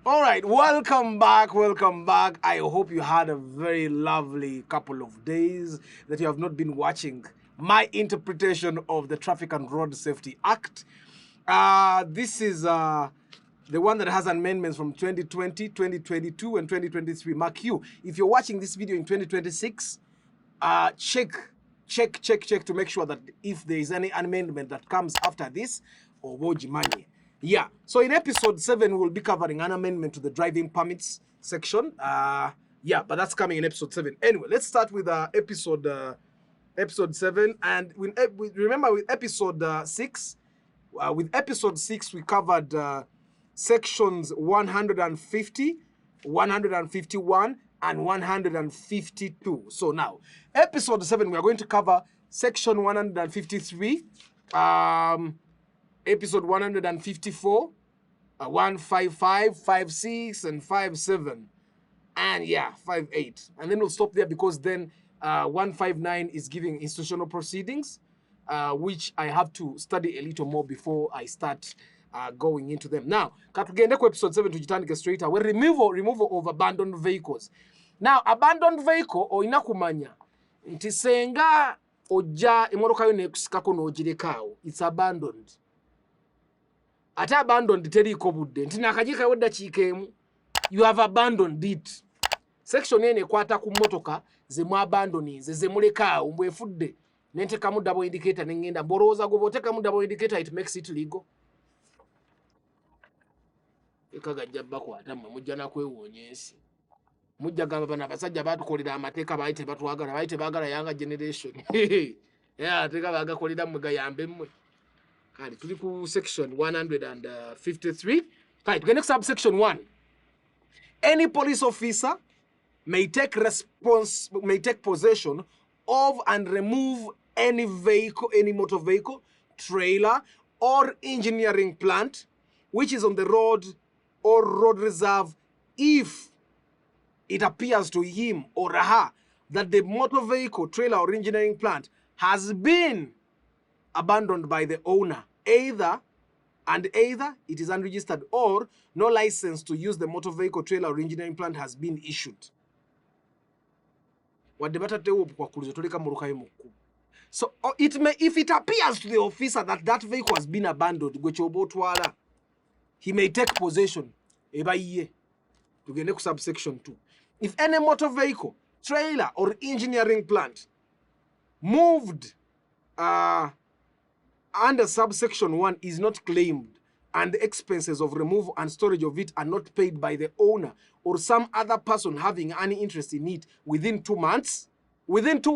All right, welcome back. Welcome back. I hope you had a very lovely couple of days that you have not been watching my interpretation of the Traffic and Road Safety Act. This is the one that has amendments from 2020, 2022, and 2023. Mark you, if you're watching this video in 2026, check to make sure that if there is any amendment that comes after this, or Wojimani. Yeah, so in episode 7, we'll be covering an amendment to the driving permits section. Yeah, but that's coming in episode 7. Anyway, let's start with episode 7. And remember with episode 6, with episode 6, we covered sections 150, 151, and 152. So now, episode 7, we are going to cover section 153, episode 154, 155, 56, and 57, and yeah, 58. And then we'll stop there because then 159 is giving institutional proceedings, which I have to study a little more before I start going into them. Now, katugende ku episode 7 tujitandike straight away. Removal of abandoned vehicles. Now, abandoned vehicle oyina kumanya nti senga ojja emotoka yo nekusikako n'ogirekawo, it's abandoned. Ate abandoned teriko budde nti nakajika weddakiika emu, you have abandoned it. Section ene ekwata ku motoka ze mu abandoninze ze mulekaawo mbwefudde nentekamu double indicator nengenda borooza goba otekamu double indicator, it makes it legal. Ekagajja bakwata mmwe mujja nakwewoonya ensi. Mujja gamba bano abasajja batukolera amateeka baali tebatwagala, baali tebaagala yanga generation. Teka bagakolera mmwe gayambe mmwe. Kale tuli ku section 153. Right, tugende ku subsection 1. Any police officer may take possession of and remove any vehicle, any motor vehicle, trailer, or engineering plant which is on the road or road reserve if it appears to him or her that the motor vehicle, trailer, or engineering plant has been abandoned by the owner, either it is unregistered or no license to use the motor vehicle, trailer, or engineering plant has been issued. So it may, if it appears to the officer that that vehicle has been abandoned, he may take possession. Subsection 2. If any motor vehicle, trailer, or engineering plant moved under subsection 1 is not claimed and the expenses of removal and storage of it are not paid by the owner or some other person having any interest in it within 2 months, within 2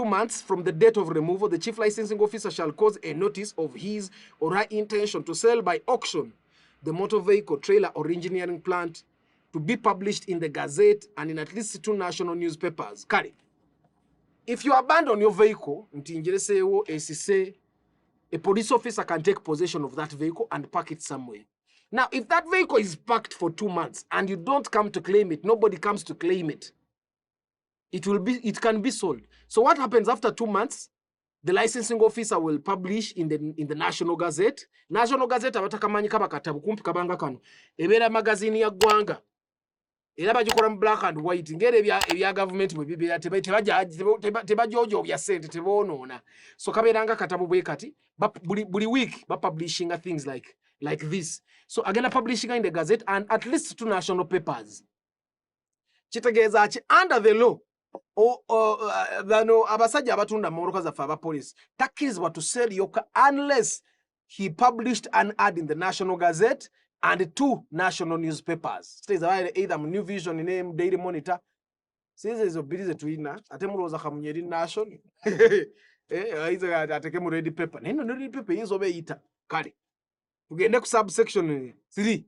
months from the date of removal, the chief licensing officer shall cause a notice of his or her intention to sell by auction the motor vehicle, trailer, or engineering plant to be published in the Gazette and in at least 2 national newspapers. Kari. If you abandon your vehicle, a police officer can take possession of that vehicle and park it somewhere. Now, if that vehicle is parked for 2 months and you don't come to claim it, nobody comes to claim it, it can be sold. So what happens after 2 months? The licensing officer will publish in the National Gazette. National Gazette abatakamanya kaba katabu kumpi kabanga kano. Ebera magazine ya gwanga. Era bagikola mu black and white. Ngere ebya government bwe bibera tebajojo bya sente tebonoona. So kaberanga katabu bwe kati buli week publishing things like this. So again publishing in the Gazette and at least 2 national papers. Kitegeeza ki under the law abasajja abatunda moroka zaffe aba police takkirizibwa to sell yoka unless he published an ad in the National Gazette and 2 national newspapers. Either New Vision ne Daily Monitor. Sizo bilize tuina ate muloza kamunyeri nation. Ateke mu red paper. Neno red paper yinzo beyita. Kale. Tugende ku subsection 3.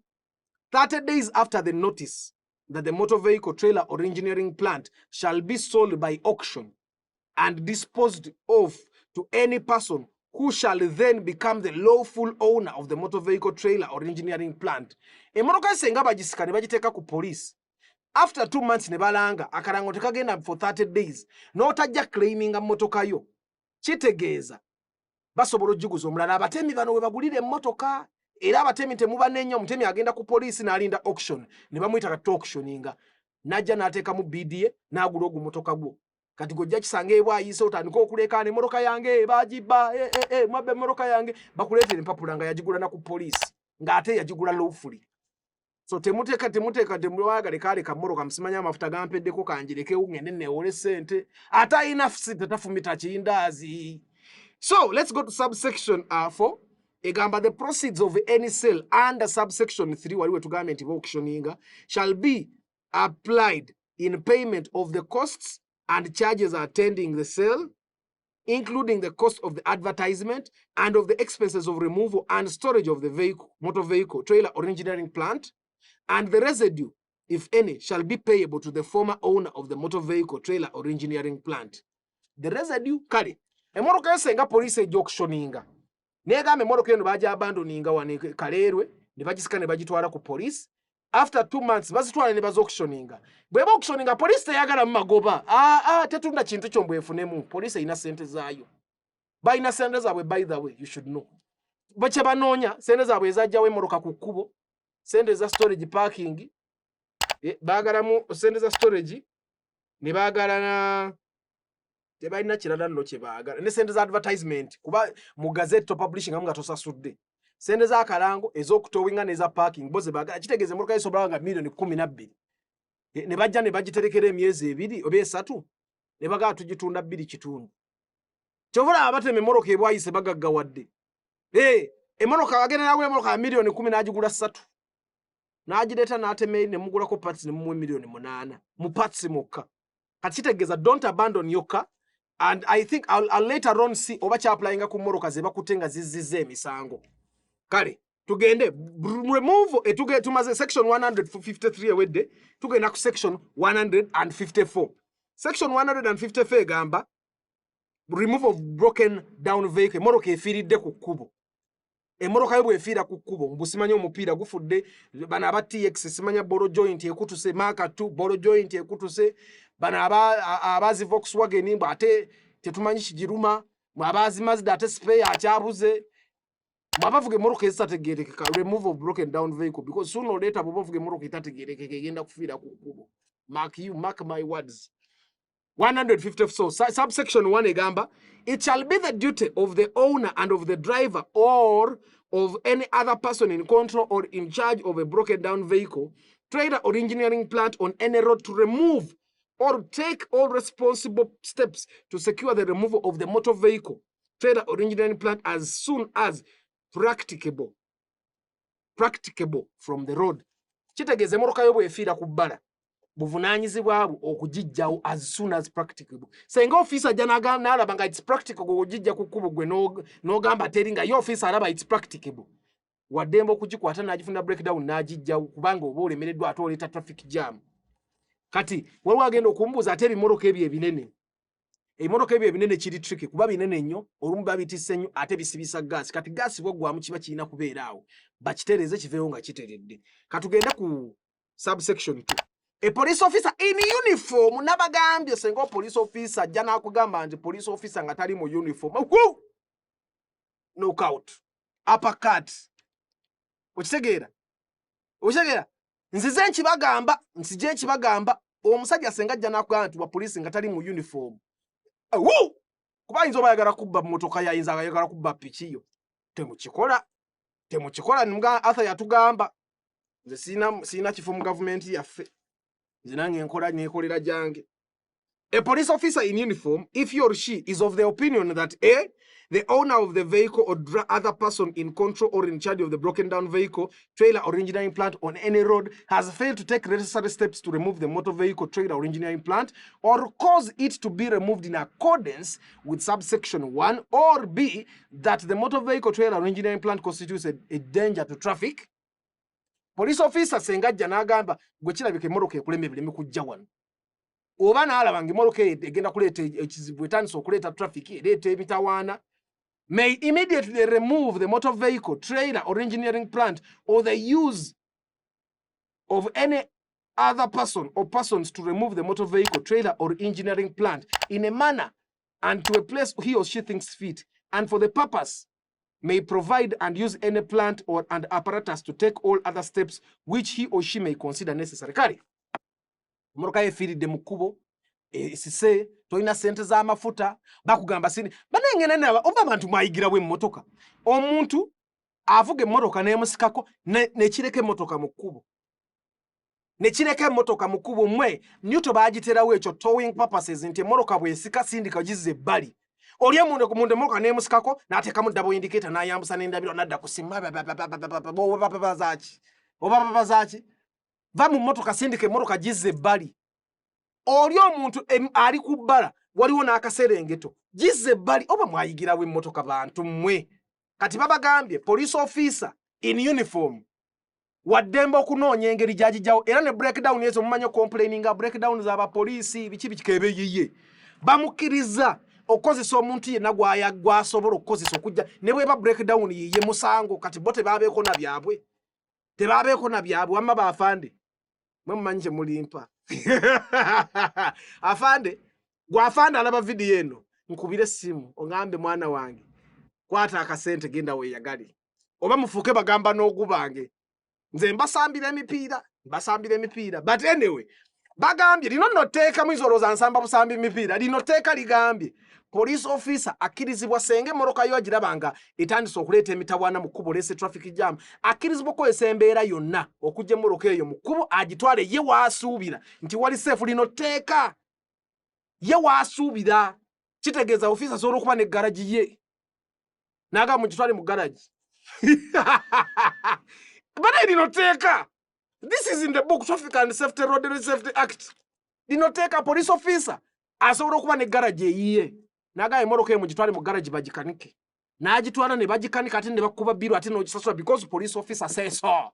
30 days after the notice that the motor vehicle, trailer, or engineering plant shall be sold by auction and disposed of to any person who shall then become the lawful owner of the motor vehicle, trailer, or engineering plant. Emotoka senga bagisika ne bagiteka ku police. After 2 months ne balanga akarango tekagenda for 30 days. N'otajja claiming motoka yo. Kitegeeza basobola ojjuguza omulala abatemi bano we bagulira emmotoka era abatemi temuba nennyo omutemi agenda ku poliisi n'alinda auction ne bamuyita kati auctioninga n'ajja n'ateekamu BDA n'agula ogumotoka gwo kati gojja kisanga ebwayise otandika okulekaana emmotoka yange bagibba mwabba emmotoka yange bakuleetera empapula nga yagigula na ku poliisi ng'ate yagigula lawfully. So temuteeka temwagale kaaleka mmoroka msimanya amafuta gampeddeko kanjirekewo ngende neewole ssente ate ayina sente tafumita kindaazi. So let's go to subsection 4. Egamba the proceeds of any sale under subsection 3 waliwe tugambe nti auctioninga shall be applied in payment of the costs and charges attending the sale, including the cost of the advertisement and of the expenses of removal and storage of the vehicle, motor vehicle, trailer or engineering plant, and the residue, if any, shall be payable to the former owner of the motor vehicle, trailer or engineering plant. The residue, kale. Emmotoka yosenga police ejja auctioninga. Negamba emmotoka eno baja abandoninga wane Kaleerwe, ne bagisika ne bagitwala ku police. After 2 months, bazitwala ne baza auctioninga. Bweba auctioninga, police teyagala mu magoba. Tetunda kintu kyo mbwefunemu. Police erina sente zaayo. Balina sente zaabwe, by the way, you should know. Bwe banoonya, sente zaabwe ezajjawo emmotoka ku kkubo. Sente za storage parking, baagalamu sente za storage, ne baagala na tebalina kirala nno kye baagala. Ne sente za advertisement, kuba mu gazette publishing amu nga tosasudde. Sente za kalango ez'okutowinga n'eza parking bo ze baagala. Kitegeeza emmotoka esobala nga million 12. Ne bajja ne bagiterekera emyezi 2 oba 3, ne bagala tugitunda 2 kitundu. Kyovula abatema emmotoka ebwayise bagaggawadde. Emmotoka agenerawo emmotoka ya million 10 n'agigula 3. N'agireeta n'atemeri ne mugulako parts ne mumuwe million 8 mu parts mokka. Kati kitegeeza don't abandon your car, and I think I'll later on see oba kyapplyinga ku mmoroka ze bakutenga zizizza emisango. Kale tugende remove tumaze section 153 ewedde, tugenda ku section 154. Section 154 egamba remove of broken down vehicle, emmoroka efiiridde ku kkubo. Emmotoka yo bwefiira ku kkubo, mbusimanya omupiira gufudde, bano aba TX simanya bolo joint ekutuse, Mark 2 bolo joint ekutuse, bano abazi Volkswagen mbu ate tetumanyi kigiruma, abazi Mazda ate spare akyabuze. Mwabavuga emmotoka ezitategeerekeka, remove of broken down vehicle, because sooner or later bwobavuga emmotoka etategeerekeka egenda kufiira ku kkubo. Mark my words. 150. So subsection 1 egamba it shall be the duty of the owner and of the driver or of any other person in control or in charge of a broken down vehicle, trailer or engineering plant on any road to remove or take all responsible steps to secure the removal of the motor vehicle, trailer or engineering plant as soon as practicable from the road. Kitegeeza emmotoka yo bwefiira ku bbala buvunaanyizibwa bwo okugijjawo as soon as practicable. Senga officer ajja n'alaba nga it's practicable okugijja ku kkubo gwe n'ogamba teri nga yo officer alaba it's practicable, waddemba okugikwata n'agifuna breakdown n'agijjawo kubanga oba olemereddwa ate oleeta traffic jam. Kati waliwo agenda okumbuuza ate ebimotoka ebyo ebinene. Ebimotoka ebyo ebinene kiri tricky kuba binene nnyo, olumu babitisse nnyo ate bisibisa gaasi. Kati gaasi bwaggwamu kiba kirina kubeera awo, bakitereeze kiveewo nga kiteredde. Katugenda ku subsection 2. A police officer in uniform, nabagambye senga police officer ajja n'akugamba nti police officer nga tali mu uniform. Knockout. Uppercut. Okitegeera? Nzije nkibagamba omusajja senga ajja n'akugamba nti wa police nga tali mu uniform. Kuba ayinza oba ayagala kubba mmotoka yayinza ayagala kubba piki yo. Temukikola nga Arthur yatugamba. Nze sina kifo mu gavumenti yaffe. Zinange nkola nekolera jange. A police officer in uniform, if he or she is of the opinion that A, the owner of the vehicle or other person in control or in charge of the broken down vehicle, trailer or engineering plant on any road has failed to take necessary steps to remove the motor vehicle, trailer or engineering plant or cause it to be removed in accordance with subsection 1, or B, that the motor vehicle, trailer or engineering plant constitutes a danger to traffic. Police officer senga ajja n'agamba gwe kirabika emmoroka ekulema ebireme kujja wano. Oba n'alaba ng'emmoroka egenda kuleeta ekizibu etandise okuleeta traffic ereeta emitawaana, may immediately remove the motor vehicle, trailer or engineering plant or the use of any other person or persons to remove the motor vehicle, trailer or engineering plant in a manner and to a place he or she thinks fit, and for the purpose may provide and use any plant and apparatus to take all other steps which he or she may consider necessary. Kali moroka yefiridde mu kkubo esise toyina sente z'amafuta bakugamba sini banengene naba oba abantu mwayigirawo emmotoka omuntu avuga emmotoka n'emusikako nekireka emmotoka mu kkubo nekireka emmotoka mu kkubo mwe newto baagiterawo ekyo towing purposes nti emmotoka bwesika sindika gizze ebbali oli emunde ku munde emmotoka n'emusikako n'ateekamu double indicator n'ayambusa n'endabiro n'adda ku simu oba zaaki va mu mmotoka sindika emmotoka gizze ebbali oli omuntu ali ku bbala waliwo n'akaserengeto gizze ebbali oba mwayigirawo emmotoka bantu mmwe kati babagambye police officer in uniform waddembe okunoonya engeri gyagijjawo era ne breakdown ezo mumanyo complaininga breakdown z'abapoliisi biki bikikebeyiye bamukkiriza okozesa omuntu yenna gwasobola okukozesa okujja ne bweba breakdown yiye musango kati bo tebabeeko na byabwe wamma baafande mwe mumanyi kye mulimpa afande gwafande alaba vidiyo eno nkubire essimu oŋambe mwana wange kwata akasente genda weeyagali oba mufuuke bagamba n'ogubange nze mbasambira emipiira but anyway bagambye lino nno tteeka mwizolooza nsamba busambi emipiira lino tteeka ligambye police officer akkirizibwa senge emmoroka yo agirabanga etandise okuleeta emitawaana mu kkubo leese traffic jam akkirizibwa okukozesa embeera yonna okujja emmoroka eyo mu kkubo agitwale ye waasuubira nti wali seefu lino tteeka ye waasuubira kitegeeza officer asobola okuba ne garagi ye naga mugitwale mu garagi bane lino tteeka this is in the book Traffic and Safety Road Safety Act lino tteeka police officer asobola okuba ne garagi eyiye naga emmoroka eyo mugitwale mu garagi bagikanike n'agitwala ne bagikanika ate ne bakuba biro ate n'ogisasula because police officer says so.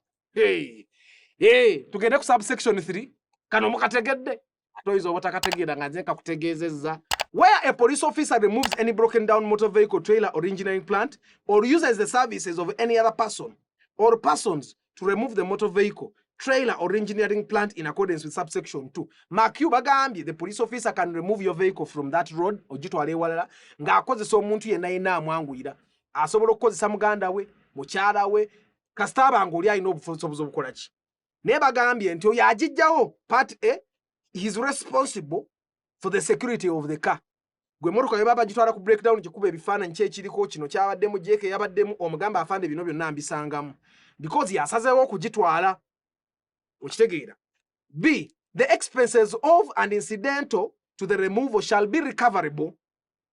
Tugende ku subsection 3 kano mukategedde atoyiza obutakategeera nga nze kakutegeezezza where a police officer removes any broken down motor vehicle, trailer or engineering plant or uses the services of any other person or persons to remove the motor vehicle, trailer or engineering plant in accordance with subsection 2. Makiu bagambye the police officer can remove your vehicle from that road ogitwala ewalala ng'akozesa omuntu yenna yenna amwanguyira asobola okukozesa muganda we mukyala we kasita abanga oli alina obusobozi obukola ki naye bagambye nti oyo agijjawo part A he is responsible for the security of the car. Gwe motoka ye baba gitwala ku breakdown gikuba ebifaananyi kyekiriko kino kyabaddemu jeke yabaddemu omugamba afande bino byonna mbisangamu because yasazeewo okugitwala okitegeera. B, the expenses of and incidental to the removal shall be recoverable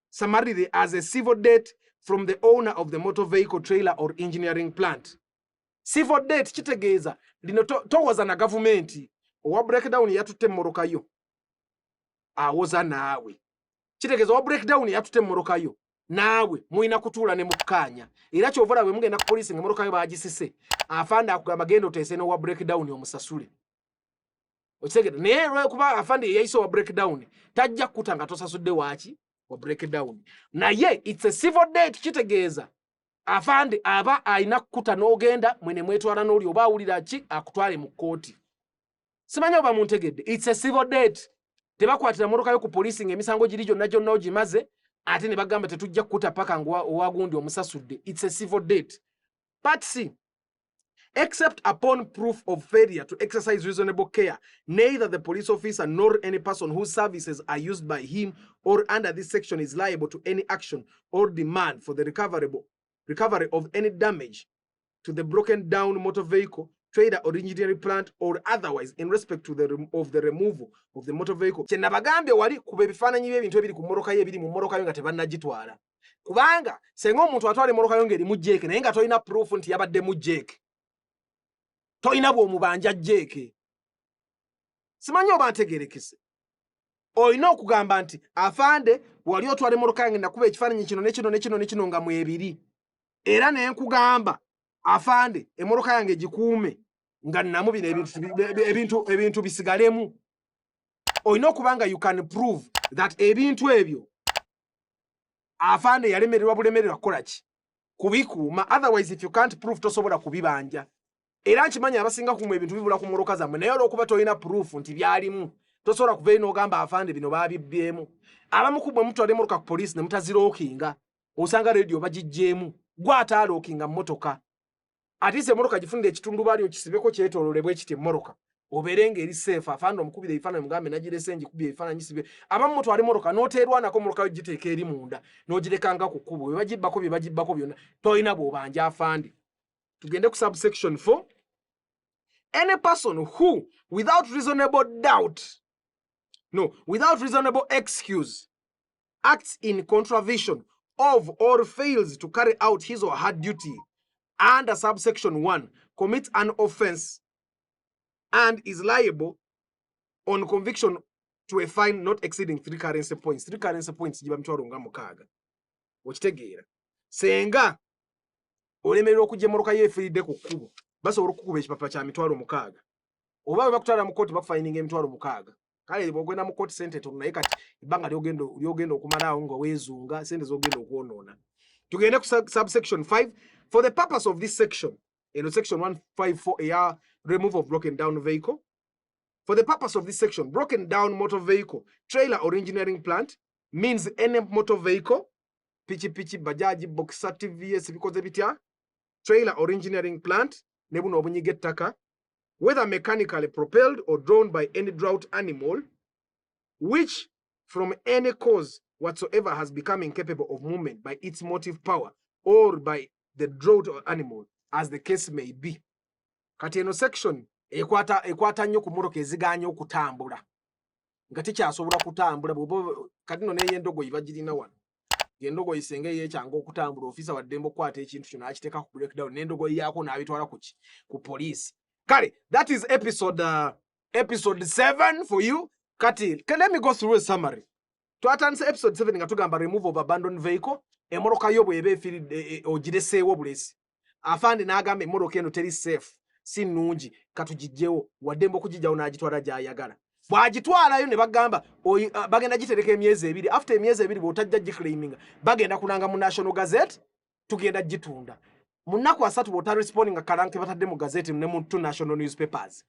summarily as a civil debt from the owner of the motor vehicle, trailer or engineering plant. Civil debt kitegeeza lino towoza na gavumenti owa breakdown yatutte mmoroka yo awoza naawe kitegeeza owa breakdown yatutte mmoroka yo naawe muina kutuula ne mukkaanya era kyovola bwe mugenda ku poliisi ng'emmoroka yo baagisise afande akugamba genda oteese n'owa breakdown omusasule okitegeera naye lwekuba afande yeyayise owa breakdown tajja kukuta nga tosasudde waaki wa breakdown naye it's a civil debt kitegeeza afande aba alina kukuta n'ogenda mwene mwetwala n'oli oba awulira ki akutwale mu kkooti simanya oba muntegedde it's a civil debt tebakwatira mmoroka yo ku poliisi ng'emisango giri gyonna ogimaze ate ne bagamba tetujja kukuta paka owagundi omusasudde it's a civil debt. Part C, except upon proof of failure to exercise reasonable care, neither the police officer nor any person whose services are used by him or under this section is liable to any action or demand for the recovery of any damage to the broken down motor vehicle, trailer or engineering plant or otherwise in respect to the removal of the motor vehicle. Kye nabagambye wali kuba ebifaananyi by'ebintu ebiri ku mmoroka ye ebiri mu mmoroka yo nga tebannagitwala kubanga senga omuntu atwala emmoroka yo ng'eri mu jeeke naye nga tolina proof nti yabadde mu jeeke tolina bw'omubanja jeeke simanyi oba ntegeerekese olina okugamba nti afande wali otwala emmoroka yange nakuba ekifaananyi kino nekino nga mwebiri era naye nkugamba afande emmoroka yange gikuume nga nnamu bino ebintu bisigalemu olina okubanga you can prove that ebintu ebyo afande yalemererwa bulemererwa kukola ki kubikuuma otherwise if you can't prove tosobola kubibanja era nkimanya abasinga kumwe ebintu bibula ku mmoroka zammwe naye olw'okuba tolina proof nti byalimu tosobola kuva ino ogamba afande bino baabibbyemu abamu ku bwe mutwala emmoroka ku poliisi ne mutazirookinga osanga radio bagijjeemu gwataalo okinga motoka atise motoka gifunde ekitundu bali okisibeko kyetololebwe kiti motoka oberenge eri safe afando omukubire ifana mugambe nagirese ngikubye ifana nyisibe abamu moto ali motoka noterwa nako motoka giteeka eri munda nogirekanga ku kubo bye bagibbako byonna toyina bwobanja afandi. Tugende ku subsection 4. Any person who without reasonable excuse acts in contravention of or fails to carry out his or her duty under subsection 1 commits an offense and is liable on conviction to a fine not exceeding 3 currency points. 3 currency points jiba mitwalo nga mukaaga. Okitegeera. Senga olemerera okujja moroka yefiridde ku kkubo basobola okukuba ekipapa kya mitwalo mukaaga. Oba bwe bakutwala mu kooti bakufayininga emitwalo mukaaga. Kale bw'ogenda mu kooti sente tonaye kati ibanga lyogenda okumalaawo nga weezunga sente z'ogenda okwonoona. Tugende ku subsection 5. For the purpose of this section, section 154 remove of broken down vehicle. For the purpose of this section, broken down motor vehicle, trailer or engineering plant means any motor vehicle, pichi, bajaji, boxer, TVS, because bitya, trailer or engineering plant, nebuno obunyigettaka, whether mechanically propelled or drawn by any draught animal, which from any cause whatsoever has become incapable of movement by its motive power or by the draught or animal, as the case may be. Kati eno section ekwata nnyo ku motoka eziganya okutambula nga tikyasobola kutambula kati no n'endogoyi bagirina wano endogoyi senga yekyanga okutambula ofisa waddembe okukwata ekintu kino akiteeka ku breakdown n'endogoyi yaako n'abitwala ku police. Kale that is episode 7 for you. Kati let me go through a summary. Twatandise episode 7 nga tugamba remove of abandoned vehicle. Emmotoka yo bw'eba efiiridde ogireseewo bulesi afande n'agamba emmotoka eno teri safe si nnungi katugijjewo waddembe okugijjawo n'agitwala gy'ayagala. Bw'agitwalayo ne bagamba bagenda gitereka emyezi 2. After emyezi 2 bw'otajja giclaiminga bagenda kunanga mu National Gazette tugenda gitunda. Mu nnaku 3 bw'otarespondinga kalanke batadde mu gazette ne mu 2 national newspapers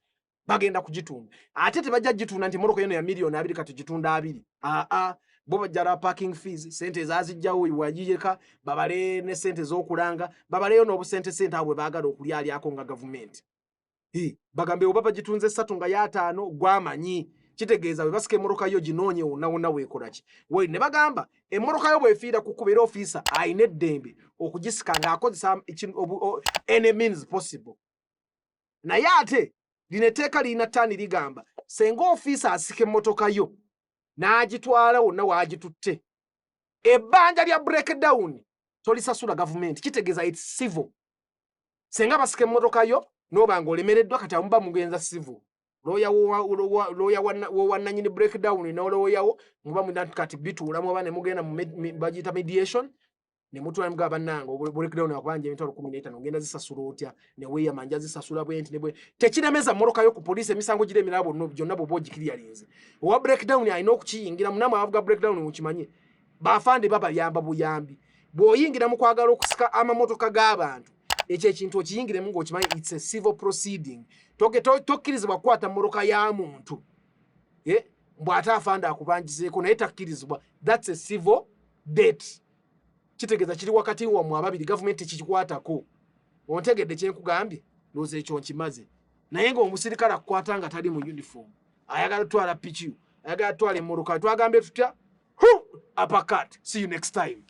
bagenda kugitunda. Ate tebajja gitunda nti emmotoka eno ya million 2 katugitunda 2. Bo bajjala parking fees sente ezazijjawo wajiyeka babale ne sente z'okulanga babaleyo n'obusente abwe baagala okulyako nga government. Bagambe obaba gitunze 3 nga ya 5 gwamanyi kitegeeza bwe basika emmotoka yo ginoonye wonna weekola ki. We ne bagamba emmotoka yo bw'efiira ku kubeera officer ayina eddembe okugisika ng'akozesa any means possible. Naye ate lino etteeka lirina ttaani ligamba senga officer asika emmotoka yo n'agitwala wonna waagitutte ebbanja lya breakdown tolisasula government kitegeeza it's civil. Senga basika emmotoka yo n'oba ng'olemereddwa kati amuba mugenza civil lawyer wannanyini breakdown n'olawyawo muba muna kati bituulamu oba ne mugenda bagiyita mediation ne mutwala mugaba bannange breakdown akubanja emitwalo 15 ngenda zisasula otya ne weeyamanja zisasula bwenti ne bwe tekiremeza mmotoka yo ku police emisango giremera byonna bw'oba ogikiriyalinze. Owa breakdown alina okukiyingira munamu abavuga breakdown mukimanye baafande babayamba buyambi bw'oyingira mu kwagala okusika amamotoka g'abantu ekyo ekintu okiyingiremu ng'okimanyi it's a civil proceeding. Tokkirizibwa kukwata mmotoka ya muntu mbw'ate afande akubanjizeeko naye takkirizibwa. That's a civil debt. Kitegeeza kiri wakati wammwe ababiri gavumenti kikikwatako. Ontegedde kyenkugambye looza ekyo nkimaze. Naye ng'omusirikale akukwata nga tali mu uniform ayagala tutwala pikiyu ayagala tutwala emmotoka twagambe tutya uppercut. See you next time.